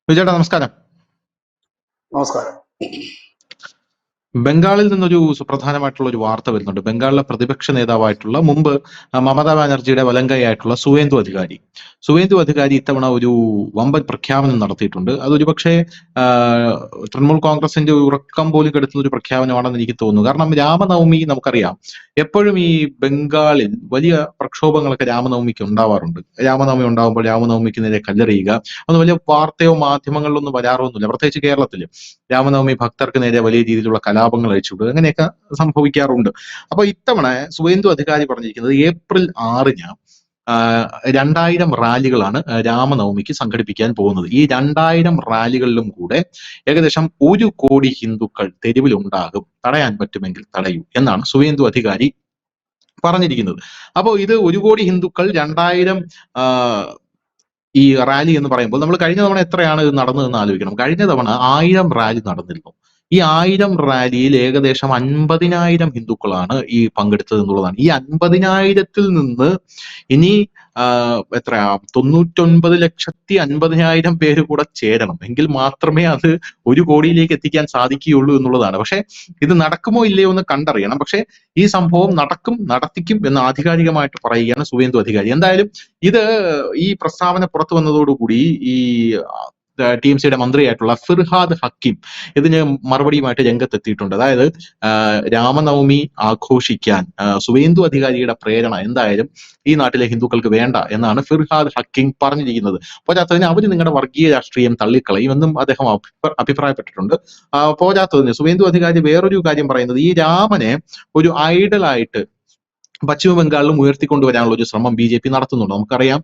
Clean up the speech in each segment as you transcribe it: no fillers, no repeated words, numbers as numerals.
വിജയേട്ടാ നമസ്കാരം. നമസ്കാരം. ബംഗാളിൽ നിന്നൊരു സുപ്രധാനമായിട്ടുള്ള ഒരു വാർത്ത വരുന്നുണ്ട്. ബംഗാളിലെ പ്രതിപക്ഷ നേതാവായിട്ടുള്ള മുമ്പ് മമതാ ബാനർജിയുടെ വലങ്കൈയായിട്ടുള്ള സുവേന്ദു അധികാരി ഇത്തവണ ഒരു വമ്പൻ പ്രഖ്യാപനം നടത്തിയിട്ടുണ്ട്. അതൊരുപക്ഷെ തൃണമൂൽ കോൺഗ്രസിന്റെ ഉറക്കം പോലും കെടുത്തുന്ന ഒരു പ്രഖ്യാപനമാണെന്ന് എനിക്ക് തോന്നുന്നു. കാരണം രാമനവമി നമുക്കറിയാം, എപ്പോഴും ഈ ബംഗാളിൽ വലിയ പ്രക്ഷോഭങ്ങളൊക്കെ രാമനവമിക്ക് ഉണ്ടാവാറുണ്ട്. രാമനവമി ഉണ്ടാകുമ്പോൾ രാമനവമിക്ക് നേരെ കല്ലെറിയുക, അതൊന്നും വലിയ വാർത്തയോ മാധ്യമങ്ങളിലൊന്നും വരാറൊന്നുമില്ല. പ്രത്യേകിച്ച് കേരളത്തിൽ രാമനവമി ഭക്തർക്ക് നേരെ വലിയ രീതിയിലുള്ള കലാപങ്ങൾ അഴിച്ചുവിടുക, അങ്ങനെയൊക്കെ സംഭവിക്കാറുണ്ട്. അപ്പൊ ഇത്തവണ സുവേന്ദു അധികാരി പറഞ്ഞിരിക്കുന്നത് ഏപ്രിൽ 6-ന് 2000 റാലികളാണ് രാമനവമിക്ക് സംഘടിപ്പിക്കാൻ പോകുന്നത്. ഈ 2000 റാലികളിലും കൂടെ ഏകദേശം 1 കോടി ഹിന്ദുക്കൾ തെരുവിലുണ്ടാകും. തടയാൻ പറ്റുമെങ്കിൽ തടയൂ എന്നാണ് സുവേന്ദു അധികാരി പറഞ്ഞിരിക്കുന്നത്. അപ്പോൾ ഇത് 1 കോടി ഹിന്ദുക്കൾ 2000 ഈ റാലി എന്ന് പറയുമ്പോൾ നമ്മൾ കഴിഞ്ഞ തവണ എത്രയാണ് ഇത് നടന്നതെന്ന് ആലോചിക്കണം. കഴിഞ്ഞ തവണ 1000 റാലി നടന്നിരുന്നു. ഈ 1000 റാലിയിൽ ഏകദേശം 50,000 ഹിന്ദുക്കളാണ് ഈ പങ്കെടുത്തത് എന്നുള്ളതാണ്. ഈ 50,000-ൽ നിന്ന് ഇനി എത്രയാ 99,50,000 പേര് കൂടെ ചേരണം, എങ്കിൽ മാത്രമേ അത് 1 കോടിയിലേക്ക് എത്തിക്കാൻ സാധിക്കുകയുള്ളൂ എന്നുള്ളതാണ്. പക്ഷെ ഇത് നടക്കുമോ ഇല്ലയോ എന്ന് കണ്ടറിയണം. പക്ഷെ ഈ സംഭവം നടത്തിക്കും എന്ന് ആധികാരികമായിട്ട് പറയുകയാണ് സുവേന്ദു അധികാരി. എന്തായാലും ഇത് ഈ പ്രസ്താവന പുറത്തു വന്നതോടുകൂടി ഈ TMCയുടെ മന്ത്രിയായിട്ടുള്ള ഫിർഹാദ് ഹക്കീം ഇതിന് മറുപടിയുമായിട്ട് രംഗത്തെത്തിയിട്ടുണ്ട്. അതായത് രാമനവമി ആഘോഷിക്കാൻ സുവേന്ദു അധികാരിയുടെ പ്രേരണ എന്തായാലും ഈ നാട്ടിലെ ഹിന്ദുക്കൾക്ക് വേണ്ട എന്നാണ് ഫിർഹാദ് ഹക്കീം പറഞ്ഞിരിക്കുന്നത്. പോരാത്തതിന് അവര് നിങ്ങളുടെ വർഗീയ രാഷ്ട്രീയം തള്ളിക്കളയും എന്നും അദ്ദേഹം അഭിപ്രായപ്പെട്ടിട്ടുണ്ട്. പോരാത്തതിന് സുവേന്ദു അധികാരി വേറൊരു കാര്യം പറയുന്നത്, ഈ രാമനെ ഒരു ഐഡലായിട്ട് പശ്ചിമ ബംഗാളിലും ഉയർത്തിക്കൊണ്ടുവരാനുള്ള ഒരു ശ്രമം BJP നടത്തുന്നുണ്ട്. നമുക്കറിയാം,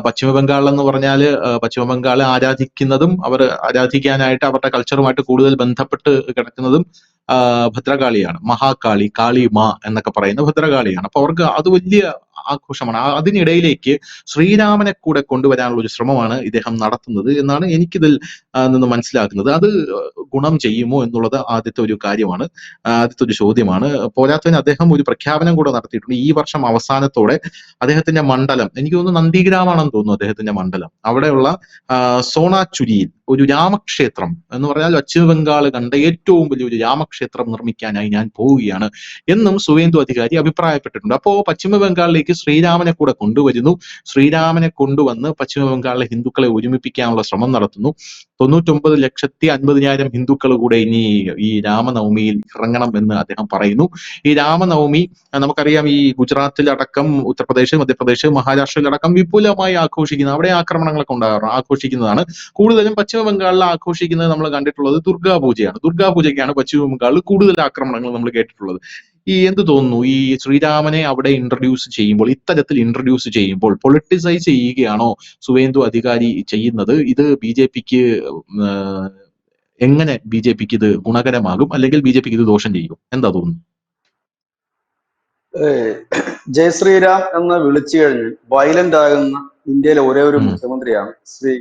പശ്ചിമ ബംഗാൾ എന്ന് പറഞ്ഞാൽ പശ്ചിമ ബംഗാൾ ആരാധിക്കുന്നതും അവർ ആരാധിക്കാനായിട്ട് അവരുടെ കൾച്ചറുമായിട്ട് കൂടുതൽ ബന്ധപ്പെട്ട് കിടക്കുന്നതും ഭദ്രകാളിയാണ്. മഹാകാളി, കാളി മാ എന്നൊക്കെ പറയുന്ന ഭദ്രകാളിയാണ്. അപ്പൊ അവർക്ക് അത് വലിയ ആഘോഷമാണ്. അതിനിടയിലേക്ക് ശ്രീരാമനെ കൂടെ കൊണ്ടുവരാനുള്ള ഒരു ശ്രമമാണ് ഇദ്ദേഹം നടത്തുന്നത് എന്നാണ് എനിക്കിതിൽ നിന്ന് മനസ്സിലാക്കുന്നത്. അത് ഗുണം ചെയ്യുമോ എന്നുള്ളത് ആദ്യത്തെ ഒരു കാര്യമാണ്, ആദ്യത്തെ ഒരു ചോദ്യമാണ്. പോരാത്തതിന് അദ്ദേഹം ഒരു പ്രഖ്യാപനം കൂടെ നടത്തിയിട്ടുണ്ട്. ഈ വർഷം അവസാനത്തോടെ അദ്ദേഹത്തിന്റെ മണ്ഡലം, എനിക്ക് തോന്നുന്നു നന്ദിഗ്രാമാണെന്ന് തോന്നുന്നു അദ്ദേഹത്തിന്റെ മണ്ഡലം, അവിടെയുള്ള സോണാചുരിയിൽ ഒരു രാമക്ഷേത്രം എന്ന് പറഞ്ഞാൽ പശ്ചിമ ബംഗാൾ കണ്ട ഏറ്റവും വലിയൊരു രാമക്ഷേത്രം നിർമ്മിക്കാനായി ഞാൻ പോവുകയാണ് എന്നും സുവേന്ദു അധികാരി അഭിപ്രായപ്പെട്ടിട്ടുണ്ട്. അപ്പോ പശ്ചിമ ബംഗാളിലേക്ക് ശ്രീരാമനെ കൂടെ കൊണ്ടുവരുന്നു. ശ്രീരാമനെ കൊണ്ടുവന്ന് പശ്ചിമ ബംഗാളിലെ ഹിന്ദുക്കളെ ഒരുമിപ്പിക്കാനുള്ള ശ്രമം നടത്തുന്നു. 99,50,000 ഹിന്ദുക്കൾ കൂടെ ഇനി ഈ രാമനവമിയിൽ ഇറങ്ങണം എന്ന് അദ്ദേഹം പറയുന്നു. ഈ രാമനവമി നമുക്കറിയാം, ഈ ഗുജറാത്തിലടക്കം ഉത്തർപ്രദേശ്, മധ്യപ്രദേശ്, മഹാരാഷ്ട്രയിലടക്കം വിപുലമായി ആഘോഷിക്കുന്ന, അവിടെ ആക്രമണങ്ങളൊക്കെ ആഘോഷിക്കുന്നതാണ്. കൂടുതലും പശ്ചിമ ബംഗാളിൽ ആഘോഷിക്കുന്നത് നമ്മൾ കണ്ടിട്ടുള്ളത് ദുർഗാപൂജയാണ്. ദുർഗാപൂജയ്ക്കാണ് പശ്ചിമ ബംഗാളിൽ കൂടുതൽ ആക്രമണങ്ങൾ നമ്മൾ കേട്ടിട്ടുള്ളത്. ഈ എന്ത് തോന്നുന്നു, ഈ ശ്രീരാമനെ അവിടെ ഇത്തരത്തിൽ ഇൻട്രൊഡ്യൂസ് ചെയ്യുമ്പോൾ പൊളിറ്റിസൈസ് ചെയ്യുകയാണോ സുവേന്ദു അധികാരി ചെയ്യുന്നത്? ഇത് BJPക്ക് എങ്ങനെ BJPക്ക് ഇത് ഗുണകരമാകും, അല്ലെങ്കിൽ BJPക്ക് ഇത് ദോഷം ചെയ്യും? എന്താ തോന്നുന്നു? ജയ് ശ്രീരാം എന്ന് വിളിച്ചു കഴിഞ്ഞ് വയലന്റ് ആകുന്ന ഇന്ത്യയിലെ ഒരേ ഒരു മുഖ്യമന്ത്രിയാണ് ശ്രീ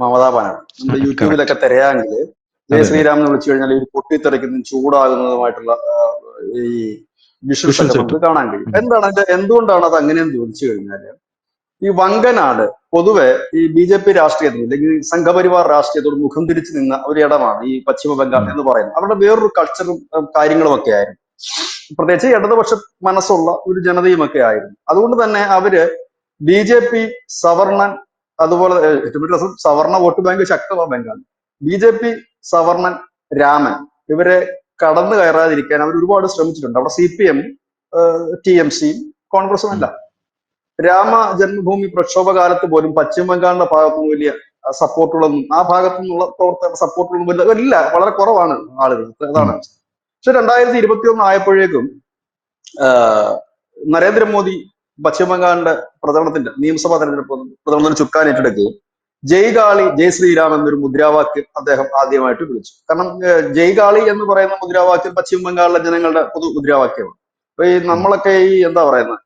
മമതാ ബാനർജി. നമ്മുടെ യൂട്യൂബിലൊക്കെ തിരയാമെങ്കിൽ ജയ് ശ്രീരാം എന്ന് വിളിച്ചു കഴിഞ്ഞാൽ ഈ പൊട്ടിത്തെറിക്കുന്നതും ചൂടാകുന്നതുമായിട്ടുള്ള ഈ വിഷ്വൽസ് ഒക്കെ നമുക്ക് കാണാൻ കഴിയും. എന്തുകൊണ്ടാണ് അത് അങ്ങനെയെന്ന് ചോദിച്ചു കഴിഞ്ഞാല്, ഈ വങ്കനാട് പൊതുവെ ഈ BJP രാഷ്ട്രീയത്തിൽ അല്ലെങ്കിൽ സംഘപരിവാർ രാഷ്ട്രീയത്തോട് മുഖം തിരിച്ചു നിന്ന ഒരു ഇടമാണ് ഈ പശ്ചിമ ബംഗാൾ എന്ന് പറയുന്നത്. അവരുടെ വേറൊരു കൾച്ചറും കാര്യങ്ങളും ഒക്കെ ആയിരുന്നു. പ്രത്യേകിച്ച് ഇടതുപക്ഷ മനസ്സുള്ള ഒരു ജനതയുമൊക്കെ ആയിരുന്നു. അതുകൊണ്ട് തന്നെ അവര് BJP സവർണൻ, അതുപോലെ സവർണ വോട്ട് ബാങ്ക് ശക്തമാണ് ബംഗാൾ. BJP സവർണൻ രാമൻ ഇവരെ കടന്നു കയറാതിരിക്കാൻ അവർ ഒരുപാട് ശ്രമിച്ചിട്ടുണ്ട്. അവിടെ CPM, TMC, കോൺഗ്രസും അല്ല. രാമ ജന്മഭൂമി പ്രക്ഷോഭ കാലത്ത് പോലും പശ്ചിമ ബംഗാളിന്റെ ഭാഗത്തുനിന്ന് വലിയ സപ്പോർട്ടുള്ളതും ആ ഭാഗത്തു നിന്നുള്ള പ്രവർത്തകരുടെ സപ്പോർട്ടുള്ളതും ഇല്ല, വളരെ കുറവാണ് ആളുകൾ. അതാണ്. പക്ഷെ 2021 ആയപ്പോഴേക്കും നരേന്ദ്രമോദി പശ്ചിമ ബംഗാളിന്റെ നിയമസഭാ പ്രചരണത്തിന് ചുക്കാൻ ഏറ്റെടുക്കുകയും ജയ് കാളി ജയ് ശ്രീരാം എന്നൊരു മുദ്രാവാക്യം അദ്ദേഹം ആദ്യമായിട്ട് വിളിച്ചു. കാരണം ജയ് കാളി എന്ന് പറയുന്ന മുദ്രാവാക്യം പശ്ചിമ ബംഗാളിലെ ജനങ്ങളുടെ പൊതു മുദ്രാവാക്യമാണ്. അപ്പൊ ഈ നമ്മളൊക്കെ ഈ എന്താ പറയുന്നത്,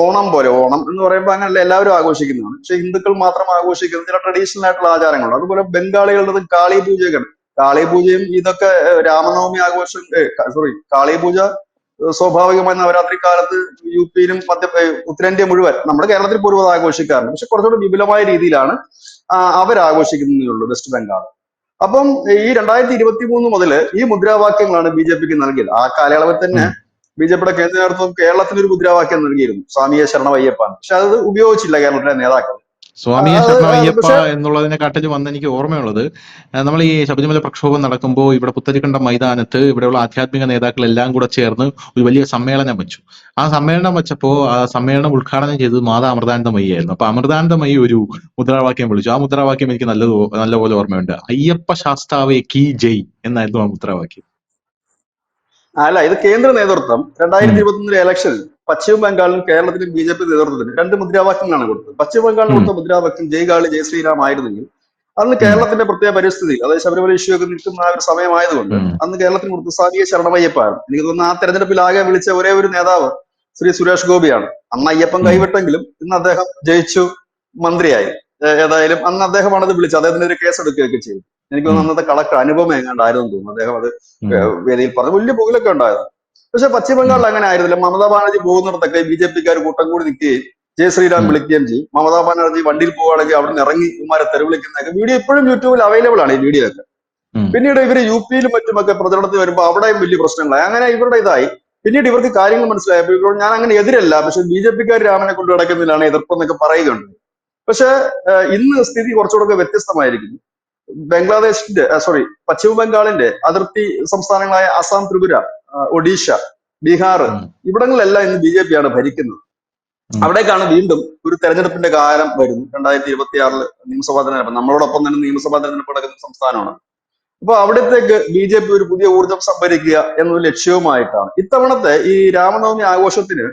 ഓണം പോലെ, ഓണം എന്ന് പറയുമ്പോൾ അങ്ങനെയല്ല എല്ലാവരും ആഘോഷിക്കുന്നതാണ്. പക്ഷെ ഹിന്ദുക്കൾ മാത്രം ആഘോഷിക്കുന്ന ചില ട്രഡീഷണൽ ആയിട്ടുള്ള ആചാരങ്ങളുണ്ട്. അതുപോലെ ബംഗാളികളുടെ കാളി പൂജയൊക്കെയാണ്. കാളി പൂജയും ഇതൊക്കെ രാമനവമി ആഘോഷം, കാളി പൂജ സ്വാഭാവികമായി നവരാത്രി കാലത്ത് UP-യിലും ഉത്തരേന്ത്യ മുഴുവൻ, നമ്മുടെ കേരളത്തിൽ പോലും അത് ആഘോഷിക്കാറുണ്ട്. പക്ഷെ കുറച്ചുകൂടി വിപുലമായ രീതിയിലാണ് അവരാഘോഷിക്കുന്നേ ഉള്ളൂ വെസ്റ്റ് ബംഗാൾ. അപ്പം ഈ 2023 മുതൽ ഈ മുദ്രാവാക്യങ്ങളാണ് ബി ജെ പിക്ക് നൽകിയത്. ആ കാലയളവിൽ തന്നെ ഉം. ബി ജെ പിയുടെ കേന്ദ്ര നേതൃത്വം കേരളത്തിന് ഒരു മുദ്രാവാക്യം നൽകിയിരുന്നു, സ്വാമിയെ ശരണമയ്യപ്പാൻ. പക്ഷെ അത് ഉപയോഗിച്ചില്ല കേരളത്തിലെ നേതാക്കൾ. സ്വാമിയെ അത് ശരണമയ്യപ്പ പക്ഷെ എന്നുള്ളതിനെക്കാട്ടിൽ വന്ന് എനിക്ക് ഓർമ്മയുള്ളത്, നമ്മൾ ഈ ശബരിമല പ്രക്ഷോഭം നടക്കുമ്പോൾ ഇവിടെ പുത്തരിക്കണ്ടം മൈതാനത്ത് ഇവിടെയുള്ള ആധ്യാത്മിക നേതാക്കൾ എല്ലാം കൂടെ ചേർന്ന് ഒരു വലിയ സമ്മേളനം വെച്ചു. ആ സമ്മേളനം വെച്ചപ്പോൾ ആ സമ്മേളനം ഉദ്ഘാടനം ചെയ്തത് മാതാ അമൃതാനന്ദമയി ആയിരുന്നു. അപ്പൊ അമൃതാനന്ദമയി ഒരു മുദ്രാവാക്യം വിളിച്ചു. ആ മുദ്രാവാക്യം എനിക്ക് നല്ലപോലെ ഓർമ്മയുണ്ട്. അയ്യപ്പ ശാസ്താവേ കി ജയ് എന്നായിരുന്നു ആ മുദ്രാവാക്യം. അല്ല, ഇത് കേന്ദ്ര നേതൃത്വം ഉം. 2021 ഇലക്ഷനിൽ പശ്ചിമ ബംഗാളിലും കേരളത്തിലും ബി ജെ പി നേതൃത്വത്തിന് രണ്ട് മുദ്രാവാക്യങ്ങളാണ് കൊടുത്തത്. പശ്ചിമ ബംഗാളിന് ഉം. കൊടുത്ത മുദ്രാവാക്യം ജയ് കാളി ജയ് ശ്രീരാം ആയിരുന്നെങ്കിൽ, അന്ന് ഉം. കേരളത്തിന്റെ പ്രത്യേക പരിസ്ഥിതി, അതായത് ശബരിമല ഇഷ്യൂ ഒക്കെ നിൽക്കുന്ന ആ ഒരു സമയമായതുകൊണ്ട് ഉം. അന്ന് കേരളത്തിന് കൊടുത്ത സ്വാമിയെ ശരണമയ്യപ്പാണ്. എനിക്ക് തോന്നുന്നു ആ തെരഞ്ഞെടുപ്പിൽ ആകെ വിളിച്ച ഒരേ ഒരു നേതാവ് ശ്രീ സുരേഷ് ഗോപിയാണ്. അന്ന് അയ്യപ്പൻ ഉം. കൈവിട്ടെങ്കിലും ഇന്ന് അദ്ദേഹം ജയിച്ചു, മന്ത്രിയായി. ഏതായാലും അന്ന് അദ്ദേഹമാണ് അത് വിളിച്ചത്. അദ്ദേഹത്തിനെതിരെ കേസെടുക്കുകയൊക്കെ ചെയ്തു. എനിക്ക് ഉം. തോന്നുന്നു അന്നത്തെ കളക്ടർ അനുപമ എങ്ങാണ്ടായിരുന്നു തോന്നുന്നു അദ്ദേഹം അത് ഉം. വേദിയിൽ പറഞ്ഞു. വലിയ പുകലൊക്കെ ഉണ്ടായിരുന്നു. പക്ഷെ പശ്ചിമ ഉം. ബംഗാളിൽ അങ്ങനെ ആയിരുന്നില്ല. മമതാ ബാനർജി പോകുന്നിടത്തൊക്കെ ബി ജെ പിക്കാർ കൂട്ടം കൂടി നിൽക്കുകയും ജയ് ശ്രീരാം ഉം. വിളിക്കുകയും ചെയ്യും. മമതാ ബാനർജി വണ്ടിയിൽ പോവുകയാണെങ്കിൽ അവിടെ നിന്ന് ഇറങ്ങി ഇമാരെ തെരുവിളിക്കുന്നതൊക്കെ വീഡിയോ ഇപ്പോഴും യൂട്യൂബിൽ അവൈലബിൾ ആണ്, ഈ വീഡിയോ ഒക്കെ. ഉം. പിന്നീട് ഇവര് യു പിയിലും മറ്റുമൊക്കെ പ്രചരണത്തിൽ വരുമ്പോൾ അവിടെയും വലിയ പ്രശ്നങ്ങളായി. അങ്ങനെ ഇവരുടെ ഇതായി. പിന്നീട് ഇവർക്ക് കാര്യങ്ങൾ മനസ്സിലായപ്പോൾ ഇപ്പോൾ ഞാൻ അങ്ങനെ എതിരല്ല, പക്ഷെ ബി ജെ പിക്കാർ രാമനെ കൊണ്ട് കിടക്കുന്നതിലാണ് എതിർപ്പെന്നൊക്കെ പറയുകയുണ്ട്. പക്ഷെ ഇന്ന് സ്ഥിതി കുറച്ചുകൂടെ വ്യത്യസ്തമായിരിക്കുന്നു. ബംഗ്ലാദേശിന്റെ പശ്ചിമ ബംഗാളിന്റെ അതിർത്തി സംസ്ഥാനങ്ങളായ അസം, ത്രിപുര, ഒഡീഷ, ബീഹാർ, ഉം. ഇവിടങ്ങളിലെല്ലാം ഇന്ന് ബി ജെ പി ആണ് ഭരിക്കുന്നത്. ഉം. അവിടേക്കാണ് വീണ്ടും ഒരു തെരഞ്ഞെടുപ്പിന്റെ കാലം വരുന്നു. 2026 നിയമസഭാ തെരഞ്ഞെടുപ്പ്, നമ്മളോടൊപ്പം തന്നെ നിയമസഭാ തെരഞ്ഞെടുപ്പ് നടക്കുന്ന സംസ്ഥാനമാണ്. അപ്പൊ അവിടത്തേക്ക് ബി ജെ പി ഒരു പുതിയ ഊർജം സംഭരിക്കുക എന്നൊരു ലക്ഷ്യവുമായിട്ടാണ്. ഇത്തവണത്തെ ഈ രാമനവമി ആഘോഷത്തിന്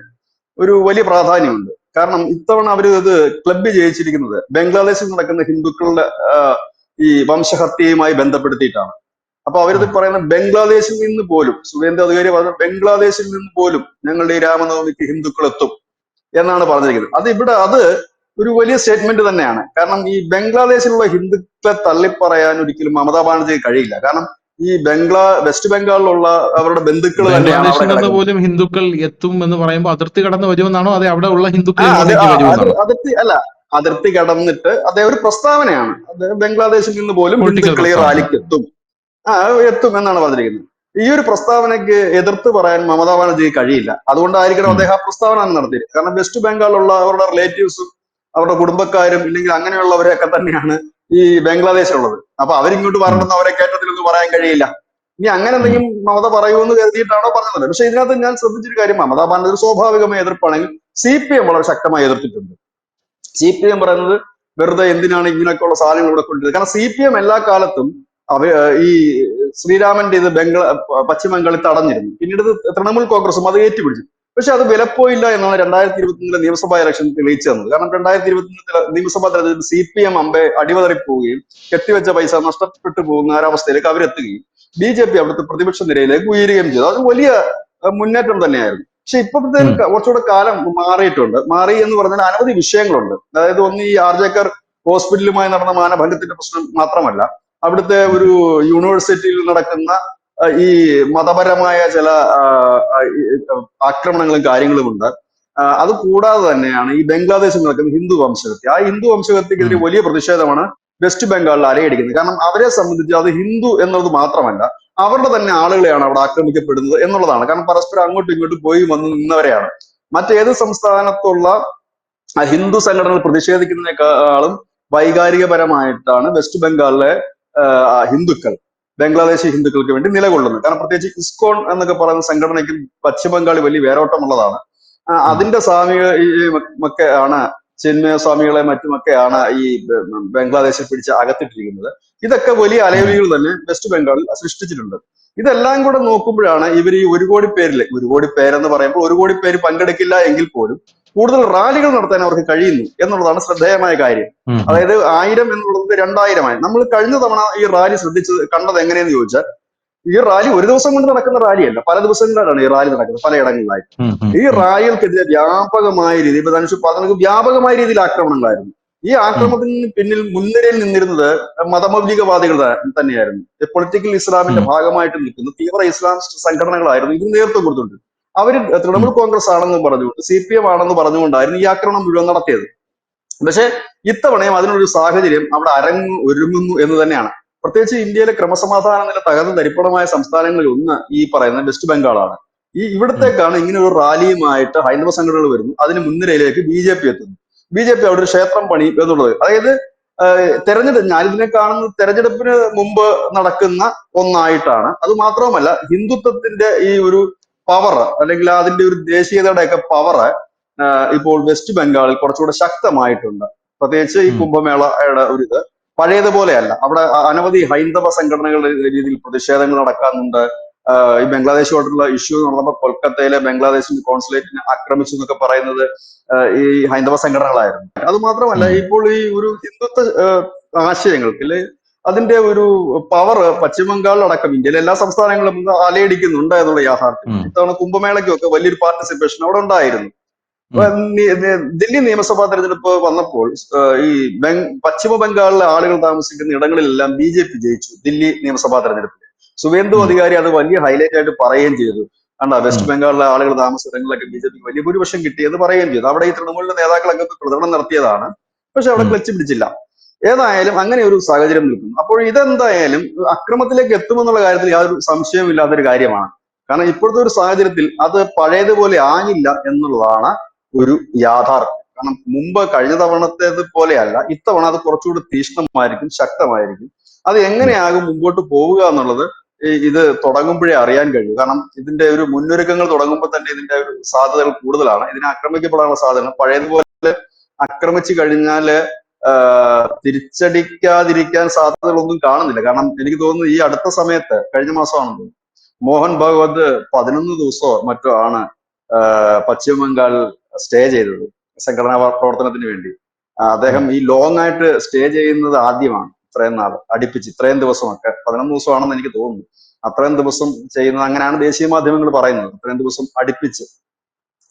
ഒരു വലിയ പ്രാധാന്യമുണ്ട്. കാരണം ഇത്തവണ അവർ ഇത് ക്ലബ്ബ് ജയിച്ചിരിക്കുന്നത് ബംഗ്ലാദേശിൽ നടക്കുന്ന ഹിന്ദുക്കളുടെ ഈ വംശഹത്യയുമായി ബന്ധപ്പെടുത്തിയിട്ടാണ്. അപ്പൊ അവരിത് ഉം. പറയുന്നത് ബംഗ്ലാദേശിൽ നിന്ന് പോലും, സുവേന്ദ്ര അധികാരി പറഞ്ഞ ബംഗ്ലാദേശിൽ നിന്ന് പോലും ഞങ്ങളുടെ ഈ രാമനവമിക്ക് ഹിന്ദുക്കൾ എത്തും എന്നാണ് പറഞ്ഞിരിക്കുന്നത്. അത് ഒരു വലിയ സ്റ്റേറ്റ്മെന്റ് തന്നെയാണ്. കാരണം ഈ ബംഗ്ലാദേശിലുള്ള ഹിന്ദുക്കളെ തള്ളിപ്പറയാൻ ഒരിക്കലും മമതാ ബാനർജിക്ക് കഴിയില്ല. കാരണം ഈ വെസ്റ്റ് ബംഗാളിലുള്ള അവരുടെ ബന്ധുക്കൾ തന്നെയാണ് ബംഗ്ലാദേശിൽ അവിടെ നിന്ന് കിടക്കുന്നത്. പോലും ഹിന്ദുക്കൾ എത്തും എന്ന് പറയുമ്പോൾ അതിർത്തി കടന്ന് വരുമെന്നാണോ, അതെ അവിടെ ഉള്ള ഹിന്ദുക്കൾ അത് ഇങ്ങോട്ടേക്ക് വരുമെന്നാണോ? അതിർത്തി അല്ല, അതിർത്തി കടന്നിട്ട് അതേ ഒരു പ്രസ്താവനയാണ്. അത് ബംഗ്ലാദേശിൽ നിന്ന് പോലും പൊളിറ്റിക്കൽ ഹിന്ദുക്കൾ ഈ പ്രസ്താവന. റാലിക്ക് എത്തും, എത്തും എന്നാണ് പറഞ്ഞിരിക്കുന്നത്. ഈ ഒരു പ്രസ്താവനയ്ക്ക് എതിർത്ത് പറയാൻ മമതാ ബാനർജിക്ക് കഴിയില്ല. അതുകൊണ്ടായിരിക്കണം ഉം. അദ്ദേഹം ആ പ്രസ്താവന നടത്തിയത്. കാരണം വെസ്റ്റ് ബംഗാളിലുള്ള അവരുടെ റിലേറ്റീവ്സും അവരുടെ കുടുംബക്കാരും ഇല്ലെങ്കിൽ അങ്ങനെയുള്ളവരെയൊക്കെ തന്നെയാണ് ഈ ബംഗ്ലാദേശിലുള്ളത്. അപ്പൊ അവരിങ്ങോട്ട് ഉം. വരണമെന്ന് അവരെ കേട്ടതിലൊന്നും പറയാൻ കഴിയില്ല. ഇനി അങ്ങനെ ഉം. എന്തെങ്കിലും മമത പറയുമെന്ന് കരുതിയിട്ടാണോ പറഞ്ഞത്? പക്ഷെ ഇതിനകത്ത് ഞാൻ ശ്രദ്ധിച്ചൊരു കാര്യം, മമതാ ബാനർജി സ്വാഭാവികമായ എതിർപ്പാണെങ്കിൽ CPM വളരെ ശക്തമായി എതിർത്തിട്ടുണ്ട്. CPM പറയുന്നത് വെറുതെ എന്തിനാണ് ഇങ്ങനെയൊക്കെയുള്ള സാധനങ്ങൾ ഇവിടെ കൊണ്ടുവരുന്നത്. കാരണം CPM എല്ലാ കാലത്തും ഈ ശ്രീരാമന്റെ ഇത് പശ്ചിമ ബംഗാളിൽ തടഞ്ഞിരുന്നു. പിന്നീട് തൃണമൂൽ കോൺഗ്രസും അത് ഏറ്റുപിടിച്ചു. പക്ഷെ അത് വിലപ്പോയില്ല എന്നാണ് 2021 നിയമസഭാ ഇലക്ഷൻ തെളിയിച്ചു തന്നത്. കാരണം 2021 നിയമസഭാ തെരഞ്ഞെടുപ്പിൽ CPM അടിവതറിപ്പോവുകയും കെട്ടിവെച്ച പൈസ നഷ്ടപ്പെട്ടു പോകുന്ന ഒരവസ്ഥയിലേക്ക് അവരെത്തുകയും BJP അവിടുത്തെ പ്രതിപക്ഷ നിരയിലേക്ക് ഉയരുകയും ചെയ്തു. അത് വലിയ മുന്നേറ്റം തന്നെയായിരുന്നു. പക്ഷെ ഇപ്പോഴത്തേക്കും ഉം. കുറച്ചുകൂടെ കാലം മാറിയിട്ടുണ്ട്. മാറി എന്ന് പറഞ്ഞാൽ അനവധി വിഷയങ്ങളുണ്ട്. അതായത് ഒന്ന്, ഈ ആർജേക്കർ ഹോസ്പിറ്റലുമായി നടന്ന മാനഭംഗത്തിന്റെ പ്രശ്നം മാത്രമല്ല, അവിടുത്തെ ഒരു യൂണിവേഴ്സിറ്റിയിൽ നടക്കുന്ന ഈ മതപരമായ ചില ആക്രമണങ്ങളും കാര്യങ്ങളും ഉണ്ട്. അത് കൂടാതെ തന്നെയാണ് ഈ ബംഗ്ലാദേശിൽ നടക്കുന്ന ഹിന്ദു വംശഹത്യ. ആ ഹിന്ദു വംശഹത്യക്കെതിരെ ഉം. വലിയ പ്രതിഷേധമാണ് വെസ്റ്റ് ബംഗാളിൽ അലയടിക്കുന്നത്. കാരണം അവരെ സംബന്ധിച്ച് അത് ഹിന്ദു എന്നത് മാത്രമല്ല, അവരുടെ തന്നെ ആളുകളെയാണ് അവിടെ ആക്രമിക്കപ്പെടുന്നത് എന്നുള്ളതാണ്. കാരണം പരസ്പരം അങ്ങോട്ടും ഇങ്ങോട്ടും പോയി വന്ന് നിന്നവരെയാണ്. മറ്റേത് സംസ്ഥാനത്തുള്ള ഹിന്ദു സംഘടനകൾ പ്രതിഷേധിക്കുന്നതിനേക്കാളും വൈകാരികപരമായിട്ടാണ് വെസ്റ്റ് ബംഗാളിലെ ഹിന്ദുക്കൾ ബംഗ്ലാദേശി ഹിന്ദുക്കൾക്ക് വേണ്ടി നിലകൊള്ളുന്നത്. കാരണം പ്രത്യേകിച്ച് ഇസ്കോൺ എന്നൊക്കെ പറയുന്ന സംഘടനയ്ക്ക് പശ്ചിമ ബംഗാൾ വലിയ വേരോട്ടമുള്ളതാണ്. ഉം. അതിന്റെ ഒക്കെ ആണ് ചിന്മയ സ്വാമികളെ മറ്റുമൊക്കെയാണ് ഈ ബംഗ്ലാദേശിൽ പിടിച്ച് അകത്തിട്ടിരിക്കുന്നത്. ഇതൊക്കെ വലിയ ഉം. അലയൊലികൾ തന്നെ വെസ്റ്റ് ബംഗാളിൽ സൃഷ്ടിച്ചിട്ടുണ്ട്. ഇതെല്ലാം കൂടെ നോക്കുമ്പോഴാണ് ഇവർ ഈ 1 കോടി പേരില്, 1 കോടി പേരെന്ന് പറയുമ്പോൾ 1 കോടി പേര് പങ്കെടുക്കില്ല എങ്കിൽ പോലും കൂടുതൽ റാലികൾ നടത്താൻ അവർക്ക് കഴിയുന്നു എന്നുള്ളതാണ് ശ്രദ്ധേയമായ കാര്യം. ഉം. ഉം. അതായത് 1000 എന്നുള്ളത് 2000 നമ്മൾ കഴിഞ്ഞ തവണ ഈ റാലി കണ്ടത് എങ്ങനെയെന്ന് ചോദിച്ചാൽ, ഈ റാലി ഒരു ദിവസം കൊണ്ട് നടക്കുന്ന റാലിയല്ല, പല ദിവസങ്ങളിലാണ് ഈ റാലി നടക്കുന്നത് പലയിടങ്ങളിലായി. ഉം. ഉം. ഈ റാലികൾക്കെതിരെ വ്യാപകമായ രീതിയിൽ, ഇപ്പൊ ധനുഷ് വ്യാപകമായ രീതിയിൽ ആക്രമണങ്ങളായിരുന്നു. ഈ ഉം. ആക്രമണത്തിന് പിന്നിൽ മുൻനിരയിൽ നിന്നിരുന്നത് മതമൗലികവാദികൾ തന്നെയായിരുന്നു. പൊളിറ്റിക്കൽ ഇസ്ലാമിന്റെ ഉം. ഭാഗമായിട്ട് നിൽക്കുന്ന തീവ്ര ഇസ്ലാമിസ്റ്റ് സംഘടനകളായിരുന്നു ഇതിന് നേതൃത്വം കൊടുത്തിട്ടുണ്ട്. അവര് ഉം. തൃണമൂൽ കോൺഗ്രസ് ആണെന്ന് പറഞ്ഞുകൊണ്ട്, CPM ആണെന്ന് പറഞ്ഞുകൊണ്ടായിരുന്നു ഈ ആക്രമണം മുഴുവൻ നടത്തിയത്. പക്ഷെ ഇത്തവണയും അതിനൊരു സാഹചര്യം അവിടെ ഒരുങ്ങുന്നു എന്ന് തന്നെയാണ്. പ്രത്യേകിച്ച് ഇന്ത്യയിലെ ക്രമസമാധാന നില തകർന്ന് തരിപ്പണമായ സംസ്ഥാനങ്ങളിൽ ഒന്ന് ഈ പറയുന്ന വെസ്റ്റ് ബംഗാളാണ്. ഇവിടത്തേക്കാണ് ഇങ്ങനെ ഒരു റാലിയുമായിട്ട് ഹൈന്ദവ സംഘടനകൾ വരുന്നു. അതിന് മുൻനിരയിലേക്ക് BJP എത്തുന്നു. BJP അവിടെ ഒരു ക്ഷേത്രം പണി എന്നുള്ളത്, അതായത് തെരഞ്ഞെടുപ്പ്, ഞാനിതിനെ കാണുന്നത് തെരഞ്ഞെടുപ്പിന് മുമ്പ് നടക്കുന്ന ഒന്നായിട്ടാണ്. അത് മാത്രവുമല്ല, ഹിന്ദുത്വത്തിന്റെ ഈ ഒരു പവർ, അല്ലെങ്കിൽ അതിന്റെ ഒരു ദേശീയതയുടെ ഒക്കെ പവർ ഇപ്പോൾ വെസ്റ്റ് ബംഗാളിൽ കുറച്ചുകൂടെ ശക്തമായിട്ടുണ്ട്. പ്രത്യേകിച്ച് ഈ കുംഭമേളയുടെ ഒരു ഇത് പഴയതുപോലെയല്ല. അവിടെ അനവധി ഹൈന്ദവ സംഘടനകളുടെ രീതിയിൽ പ്രതിഷേധങ്ങൾ നടക്കാറുണ്ട്. ഈ ബംഗ്ലാദേശുമായിട്ടുള്ള ഇഷ്യൂ നടന്നപ്പോൾ കൊൽക്കത്തയിലെ ബംഗ്ലാദേശിന്റെ കോൺസുലേറ്റിനെ ആക്രമിച്ചു എന്നൊക്കെ പറയുന്നത് ഈ ഹൈന്ദവ സംഘടനകളായിരുന്നു. അത് മാത്രമല്ല, ഇപ്പോൾ ഈ ഒരു ഹിന്ദുത്വ ആശയങ്ങൾക്ക് അതിന്റെ ഒരു പവർ പശ്ചിമബംഗാളിലടക്കം ഇന്ത്യയിലെ എല്ലാ സംസ്ഥാനങ്ങളും അലയടിക്കുന്നുണ്ട് എന്നുള്ള യാഥാർത്ഥ്യം. ഇത്തവണ കുംഭമേളയ്ക്കൊക്കെ വലിയൊരു പാർട്ടിസിപ്പേഷൻ അവിടെ ഉണ്ടായിരുന്നു. ദില്ലി നിയമസഭാ തെരഞ്ഞെടുപ്പ് വന്നപ്പോൾ ഈ പശ്ചിമ ബംഗാളിലെ ആളുകൾ താമസിക്കുന്ന ഇടങ്ങളിലെല്ലാം BJP ജയിച്ചു ദില്ലി നിയമസഭാ തെരഞ്ഞെടുപ്പിൽ. സുവേന്ദു അധികാരി അത് വലിയ ഹൈലൈറ്റ് ആയിട്ട് പറയുകയും ചെയ്തു. കണ്ട, വെസ്റ്റ് ബംഗാളിലെ ആളുകൾ താമസിച്ച ഇടങ്ങളിലൊക്കെ BJP വലിയ ഭൂരിപക്ഷം കിട്ടിയെന്ന് പറയുകയും ചെയ്തു. അവിടെ ഈ തൃണമൂലിന്റെ നേതാക്കളൊക്കെ പ്രചരണം നടത്തിയതാണ്, പക്ഷെ അവിടെ ക്ലച്ച് പിടിച്ചില്ല. ഏതായാലും അങ്ങനെ ഒരു സാഹചര്യം നിൽക്കുന്നു. അപ്പോൾ ഇതെന്തായാലും അക്രമത്തിലേക്ക് എത്തുമെന്നുള്ള കാര്യത്തിൽ യാതൊരു സംശയമില്ലാത്തൊരു കാര്യമാണ്. കാരണം ഇപ്പോഴത്തെ ഒരു സാഹചര്യത്തിൽ അത് പഴയതുപോലെ ആകില്ല എന്നുള്ളതാണ് ഒരു യാഥാർത്ഥ്യം. കാരണം മുമ്പ് കഴിഞ്ഞ തവണത്തേത് പോലെയല്ല, ഇത്തവണ അത് കുറച്ചുകൂടി തീക്ഷ്ണമായിരിക്കും, ശക്തമായിരിക്കും. അത് എങ്ങനെയാകും മുമ്പോട്ട് പോവുക എന്നുള്ളത് ഇത് തുടങ്ങുമ്പോഴേ അറിയാൻ കഴിയും. കാരണം ഇതിന്റെ ഒരു മുന്നൊരുക്കങ്ങൾ തുടങ്ങുമ്പോൾ തന്നെ ഇതിന്റെ ഒരു സാധ്യതകൾ കൂടുതലാണ്. ഇതിനെ ആക്രമിക്കപ്പെടാനുള്ള സാധ്യത, പഴയതുപോലെ ആക്രമിച്ചു കഴിഞ്ഞാല് തിരിച്ചടിക്കാതിരിക്കാൻ സാധ്യതകളൊന്നും കാണുന്നില്ല. കാരണം എനിക്ക് തോന്നുന്നു ഈ അടുത്ത സമയത്ത്, കഴിഞ്ഞ മാസമാണെന്ന് തോന്നുന്നു, മോഹൻ ഭാഗവത് 11 ദിവസമോ മറ്റോ ആണ് പശ്ചിമ ബംഗാളിൽ സ്റ്റേ ചെയ്തത് സംഘടനാ പ്രവർത്തനത്തിന് വേണ്ടി. അദ്ദേഹം ഈ ലോങ് ആയിട്ട് സ്റ്റേ ചെയ്യുന്നത് ആദ്യമാണ്. ഇത്രയും നാൾ അടുപ്പിച്ച്, ഇത്രയും ദിവസമൊക്കെ 11 ദിവസമാണെന്ന് എനിക്ക് തോന്നുന്നു. അത്രയും ദിവസം ചെയ്യുന്നത് അങ്ങനെയാണ് ദേശീയ മാധ്യമങ്ങൾ പറയുന്നത്. അത്രയും ദിവസം അടുപ്പിച്ച്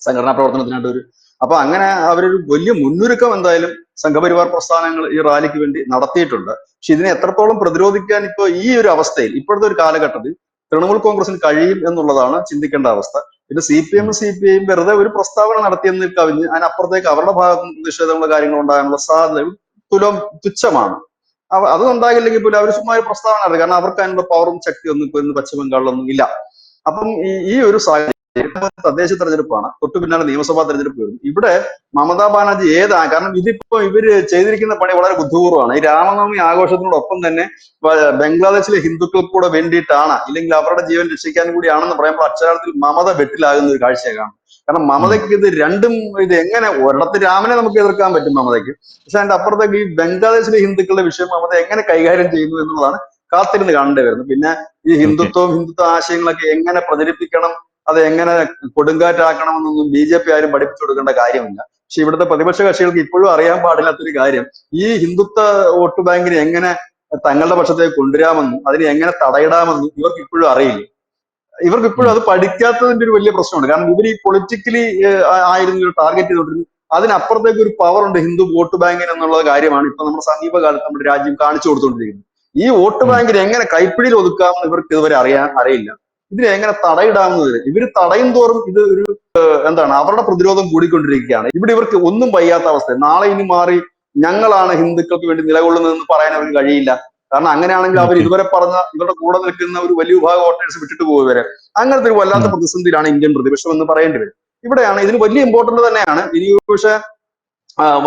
സംഘടനാ പ്രവർത്തനത്തിനായിട്ട് അപ്പൊ അങ്ങനെ അവരൊരു വലിയ മുന്നൊരുക്കം എന്തായാലും സംഘപരിവാർ പ്രസ്ഥാനങ്ങൾ ഈ റാലിക്ക് വേണ്ടി നടത്തിയിട്ടുണ്ട്. പക്ഷെ ഇതിനെ എത്രത്തോളം പ്രതിരോധിക്കാൻ ഇപ്പൊ ഈ ഒരു അവസ്ഥയിൽ, ഇപ്പോഴത്തെ ഒരു കാലഘട്ടത്തിൽ തൃണമൂൽ കോൺഗ്രസിന് കഴിയും എന്നുള്ളതാണ് ചിന്തിക്കേണ്ട അവസ്ഥ. പിന്നെ CPM CPI വെറുതെ ഒരു പ്രസ്താവന നടത്തിയെന്ന് കവിഞ്ഞ് അതിനപ്പുറത്തേക്ക് അവരുടെ ഭാഗത്ത് നിഷേധമുള്ള കാര്യങ്ങൾ ഉണ്ടാകാനുള്ള സാധ്യത തുച്ഛമാണ്. അത് ഉണ്ടാകില്ലെങ്കിൽ പോലും അവർ ചുമ്മാ ഒരു പ്രസ്താവന നടത്തി. കാരണം അവർക്ക് അതിനുള്ള പവറും ശക്തിയൊന്നും ഇപ്പൊ ഇന്ന് പശ്ചിമ ബംഗാളിലൊന്നും ഇല്ല. അപ്പം ഈ ഒരു സാഹചര്യം, തദ്ദേശ തെരഞ്ഞെടുപ്പാണ്, തൊട്ടു പിന്നാലെ നിയമസഭാ തെരഞ്ഞെടുപ്പ് വരും. ഇവിടെ മമതാ ബാനർജി കാരണം ഇതിപ്പോ ഇവര് ചെയ്തിരിക്കുന്ന പണി വളരെ ബുദ്ധിപൂർവ്വമാണ്. ഈ രാമനവമി ആഘോഷത്തിനോടൊപ്പം തന്നെ ബംഗ്ലാദേശിലെ ഹിന്ദുക്കൾക്ക് കൂടെ വേണ്ടിയിട്ടാണ്, ഇല്ലെങ്കിൽ അവരുടെ ജീവൻ രക്ഷിക്കാൻ കൂടിയാണെന്ന് പറയുമ്പോൾ അക്ഷരാർത്ഥത്തിൽ മമത വെട്ടിലാകുന്ന ഒരു കാഴ്ചയാണ്. കാരണം മമതയ്ക്ക് ഇത് രണ്ടും, ഇത് എങ്ങനെ, ഒരിടത്ത് രാമനെ നമുക്ക് എതിർക്കാൻ പറ്റും മമതയ്ക്ക്, പക്ഷെ അതിന്റെ അപ്പുറത്തേക്ക് ഈ ബംഗ്ലാദേശിലെ ഹിന്ദുക്കളുടെ വിഷയം മമത എങ്ങനെ കൈകാര്യം ചെയ്യുന്നു എന്നുള്ളതാണ് കാത്തിരുന്ന് കാണേണ്ടി വരുന്നത്. പിന്നെ ഈ ഹിന്ദുത്വ ആശയങ്ങളൊക്കെ എങ്ങനെ പ്രചരിപ്പിക്കണം, അത് എങ്ങനെ കൊടുങ്കാറ്റാക്കണമെന്നൊന്നും BJP ആരും പഠിപ്പിച്ചു കൊടുക്കേണ്ട കാര്യമില്ല. പക്ഷെ ഇവിടുത്തെ പ്രതിപക്ഷ കക്ഷികൾക്ക് ഇപ്പോഴും അറിയാൻ പാടില്ലാത്തൊരു കാര്യം, ഈ ഹിന്ദുത്വ വോട്ട് ബാങ്കിനെ എങ്ങനെ തങ്ങളുടെ പക്ഷത്തേക്ക് കൊണ്ടുവരാമെന്നും അതിനെ എങ്ങനെ തടയിടാമെന്നും ഇവർക്ക് ഇപ്പോഴും അറിയില്ല. ഇവർക്ക് ഇപ്പോഴും അത് പഠിക്കാത്തതിന്റെ ഒരു വലിയ പ്രശ്നമുണ്ട്. കാരണം ഇവർ ഈ പൊളിറ്റിക്കലി ആയിരുന്നു ടാർഗറ്റ് ചെയ്തുകൊണ്ടിരുന്നത്. അതിനപ്പുറത്തേക്ക് ഒരു പവർ ഉണ്ട് ഹിന്ദു വോട്ട് ബാങ്കിന് എന്നുള്ള കാര്യമാണ് ഇപ്പൊ നമ്മുടെ സമീപകാലത്ത് നമ്മുടെ രാജ്യം കാണിച്ചു കൊടുത്തുകൊണ്ടിരിക്കുന്നത്. ഈ വോട്ട് ബാങ്കിനെ എങ്ങനെ കൈപ്പിടിയിൽ ഒതുക്കാമെന്ന് ഇവർക്ക് ഇതുവരെ അറിയില്ല. ഇതിനെ എങ്ങനെ തടയിടാമെന്നതിന് ഇവർ തടയും തോറും ഇത് ഒരു അവരുടെ പ്രതിരോധം കൂടിക്കൊണ്ടിരിക്കുകയാണ്. ഇവിടെ ഇവർക്ക് ഒന്നും വയ്യാത്ത അവസ്ഥ. നാളെ ഇനി മാറി ഞങ്ങളാണ് ഹിന്ദുക്കൾക്ക് വേണ്ടി നിലകൊള്ളുന്നതെന്ന് പറയാൻ അവർക്ക് കഴിയില്ല. കാരണം അങ്ങനെയാണെങ്കിൽ അവർ ഇതുവരെ പറഞ്ഞ ഇവരുടെ കൂടെ നിൽക്കുന്ന ഒരു വലിയ വിഭാഗം വോട്ടേഴ്സ് വിട്ടിട്ട് പോകുവരെ. അങ്ങനത്തെ ഒരു വല്ലാത്ത പ്രതിസന്ധിയിലാണ് ഇന്ത്യൻ പ്രതിപക്ഷം എന്ന് പറയേണ്ടി വരും. ഇവിടെയാണ് ഇതിന് വലിയ ഇമ്പോർട്ടന്റ് തന്നെയാണ്. ഇനി പക്ഷെ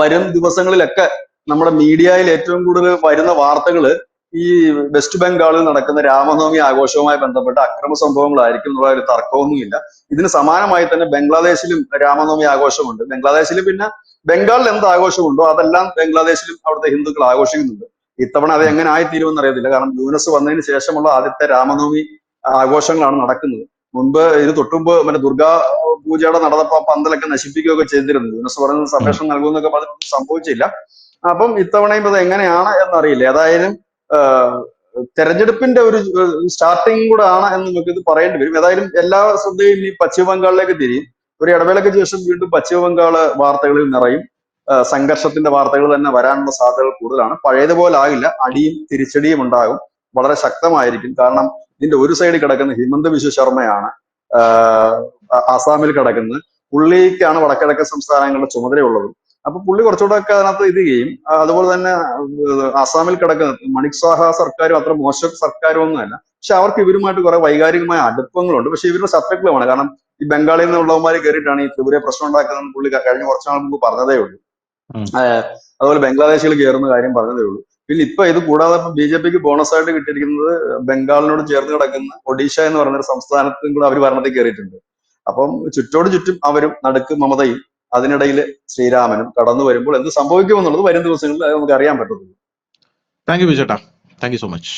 വരും ദിവസങ്ങളിലൊക്കെ നമ്മുടെ മീഡിയയിൽ ഏറ്റവും കൂടുതൽ വരുന്ന വാർത്തകള് ഈ വെസ്റ്റ് ബംഗാളിൽ നടക്കുന്ന രാമനവമി ആഘോഷവുമായി ബന്ധപ്പെട്ട അക്രമ സംഭവങ്ങളായിരിക്കും എന്നുള്ള ഒരു തർക്കമൊന്നുമില്ല. ഇതിന് സമാനമായി തന്നെ ബംഗ്ലാദേശിലും രാമനവമി ആഘോഷമുണ്ട്. ബംഗ്ലാദേശിൽ പിന്നെ ബംഗാളിൽ എന്ത് ആഘോഷമുണ്ടോ അതെല്ലാം ബംഗ്ലാദേശിലും അവിടുത്തെ ഹിന്ദുക്കൾ ആഘോഷിക്കുന്നുണ്ട്. ഇത്തവണ അത് എങ്ങനെ ആയിത്തീരുമെന്ന് അറിയത്തില്ല. കാരണം യൂനസ് വന്നതിന് ശേഷമുള്ള ആദ്യത്തെ രാമനവമി ആഘോഷങ്ങളാണ് നടക്കുന്നത്. മുൻപ് ഇത് തൊട്ടുമുമ്പ് മറ്റേ ദുർഗാ പൂജയുടെ നടന്നപ്പോ പന്തലൊക്കെ നശിപ്പിക്കുകയൊക്കെ ചെയ്തിരുന്നു. യൂനസ് പറയുന്നത് സംരക്ഷണം നൽകുമെന്നൊക്കെ പറഞ്ഞിട്ട് സംഭവിച്ചില്ല. അപ്പം ഇത്തവണയും അത് എങ്ങനെയാണ് എന്നറിയില്ല. ഏതായാലും തെരഞ്ഞെടുപ്പിന്റെ ഒരു സ്റ്റാർട്ടിങ് കൂടെ ആണ് എന്ന് നമുക്ക് ഇത് പറയേണ്ടി വരും. ഏതായാലും എല്ലാ ശ്രദ്ധയും ഈ പശ്ചിമ ബംഗാളിലേക്ക് തിരിയും. ഒരു ഇടവേളയ്ക്ക് ശേഷം വീണ്ടും പശ്ചിമ ബംഗാള് വാർത്തകളിൽ നിറയും. സംഘർഷത്തിന്റെ വാർത്തകൾ തന്നെ വരാനുള്ള സാധ്യതകൾ കൂടുതലാണ്. പഴയതുപോലെ ആകില്ല, അടിയും തിരിച്ചടിയും ഉണ്ടാകും, വളരെ ശക്തമായിരിക്കും. കാരണം ഇതിന്റെ ഒരു സൈഡിൽ കിടക്കുന്ന ഹിമന്ത ബിശ്വ ശർമ്മയാണ്, ആസാമിൽ കിടക്കുന്നത്. പുള്ളിക്കാണ് വടക്കിഴക്കൻ സംസ്ഥാനങ്ങളുടെ ചുമതലയുള്ളത്. അപ്പൊ പുള്ളി കുറച്ചുകൂടെ ഒക്കെ അതിനകത്ത് ഇത് ചെയ്യും. അതുപോലെ തന്നെ അസാമിൽ കിടക്കുന്ന മണിക് സാഹ സർക്കാരും അത്ര മോശം സർക്കാരും ഒന്നുമല്ല. പക്ഷെ അവർക്ക് ഇവരുമായിട്ട് കുറെ വൈകാരികമായ അടുപ്പങ്ങളുണ്ട്. പക്ഷെ ഇവരുടെ ശത്രുക്കളുമാണ്. കാരണം ഈ ബംഗാളിൽ നിന്നുള്ളവന്മാർ കയറിയിട്ടാണ് ഈ ത്രിപുരയെ പ്രശ്നം ഉണ്ടാക്കുന്നതെന്ന് പുള്ളി കഴിഞ്ഞ കുറച്ചു നാൾ മുമ്പ് പറഞ്ഞതേ ഉള്ളൂ. അതുപോലെ ബംഗ്ലാദേശിൽ കയറുന്ന കാര്യം പറഞ്ഞതേ ഉള്ളൂ. പിന്നെ ഇപ്പൊ ഇത് കൂടാതെ BJPക്ക് ബോണസ് ആയിട്ട് കിട്ടിയിരിക്കുന്നത് ബംഗാളിനോട് ചേർന്ന് കിടക്കുന്ന ഒഡീഷ എന്ന് പറയുന്ന ഒരു സംസ്ഥാനത്തും കൂടെ അവർ ഭരണത്തിൽ കയറിയിട്ടുണ്ട്. അപ്പം ചുറ്റോട് ചുറ്റും അവരും നടുക്ക് മമതയും അതിനിടയിൽ ശ്രീരാമനും കടന്നു വരുമ്പോൾ എന്ത് സംഭവിക്കുമെന്നുള്ളത് വരും ദിവസങ്ങളിൽ നമുക്ക് അറിയാൻ പറ്റത്തുള്ളൂ. താങ്ക് യു വിജേട്ടാ, താങ്ക് യു സോ മച്ച്.